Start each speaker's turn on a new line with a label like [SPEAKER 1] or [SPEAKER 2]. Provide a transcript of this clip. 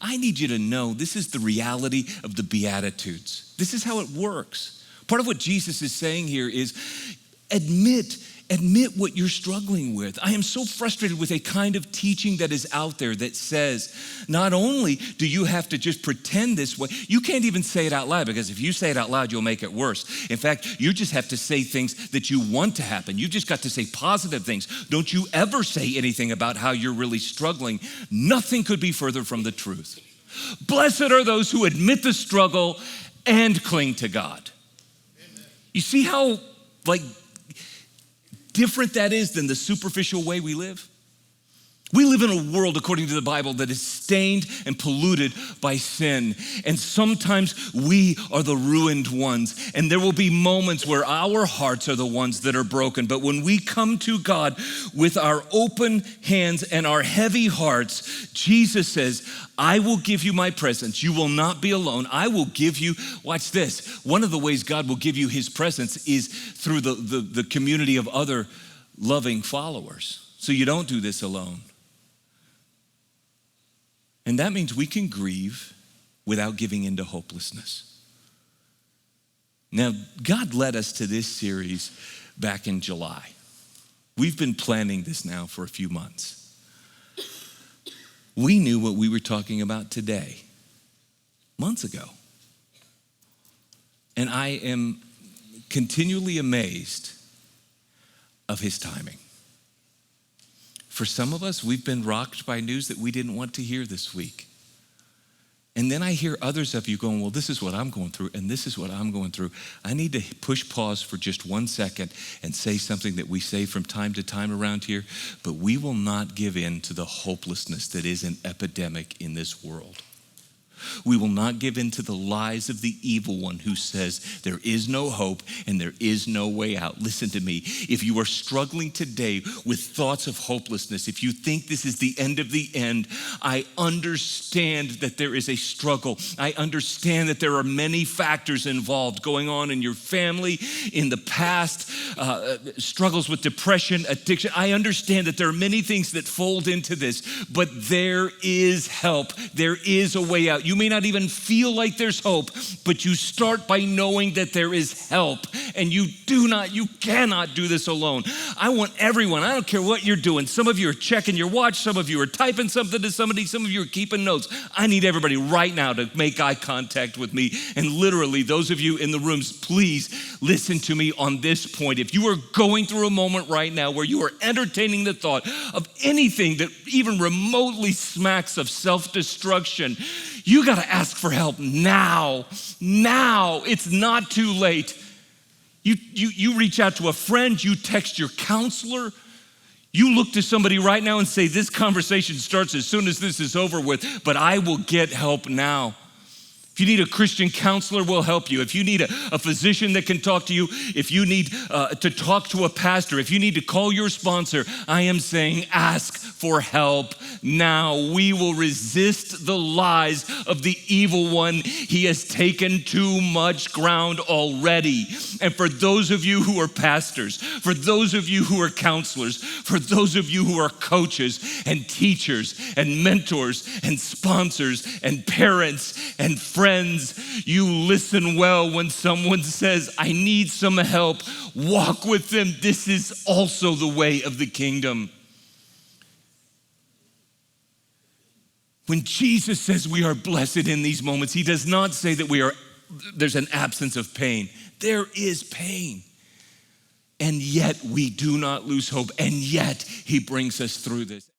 [SPEAKER 1] I need you to know this is the reality of the Beatitudes. This is how it works. Part of what Jesus is saying here is admit what you're struggling with. I am so frustrated with a kind of teaching that is out there that says, not only do you have to just pretend this way, you can't even say it out loud, because if you say it out loud, you'll make it worse. In fact, you just have to say things that you want to happen. You just got to say positive things. Don't you ever say anything about how you're really struggling. Nothing could be further from the truth. Blessed are those who admit the struggle and cling to God. Amen. You see how, different that is than the superficial way we live? We live in a world, according to the Bible, that is stained and polluted by sin. And sometimes we are the ruined ones. And there will be moments where our hearts are the ones that are broken. But when we come to God with our open hands and our heavy hearts, Jesus says, I will give you my presence. You will not be alone. I will give you, watch this. One of the ways God will give you his presence is through the community of other loving followers. So you don't do this alone. And that means we can grieve without giving into hopelessness. Now, God led us to this series back in July. We've been planning this now for a few months. We knew what we were talking about today, months ago. And I am continually amazed of his timing. For some of us, we've been rocked by news that we didn't want to hear this week. And then I hear others of you going, well, this is what I'm going through, and this is what I'm going through. I need to push pause for just 1 second and say something that we say from time to time around here, but we will not give in to the hopelessness that is an epidemic in this world. We will not give in to the lies of the evil one who says there is no hope and there is no way out. Listen to me. If you are struggling today with thoughts of hopelessness, if you think this is the end of the end, I understand that there is a struggle. I understand that there are many factors involved going on in your family, in the past, struggles with depression, addiction. I understand that there are many things that fold into this, but there is help. There is a way out. You may not even feel like there's hope, but you start by knowing that there is help, and you cannot do this alone. I want everyone, I don't care what you're doing. Some of you are checking your watch, some of you are typing something to somebody, some of you are keeping notes. I need everybody right now to make eye contact with me, and literally, those of you in the rooms, please listen to me on this point. If you are going through a moment right now where you are entertaining the thought of anything that even remotely smacks of self-destruction, you got to ask for help now. Now. It's not too late. You reach out to a friend, you text your counselor, you look to somebody right now and say, this conversation starts as soon as this is over with, but I will get help now. If you need a Christian counselor, we'll help you. If you need a physician that can talk to you, if you need to talk to a pastor, if you need to call your sponsor, I am saying ask for help now. We will resist the lies of the evil one. He has taken too much ground already. And for those of you who are pastors, for those of you who are counselors, for those of you who are coaches and teachers and mentors and sponsors and parents and friends, you listen well when someone says, I need some help. Walk with them. This is also the way of the kingdom. When Jesus says we are blessed in these moments, he does not say that there's an absence of pain. There is pain. And yet we do not lose hope. And yet he brings us through this.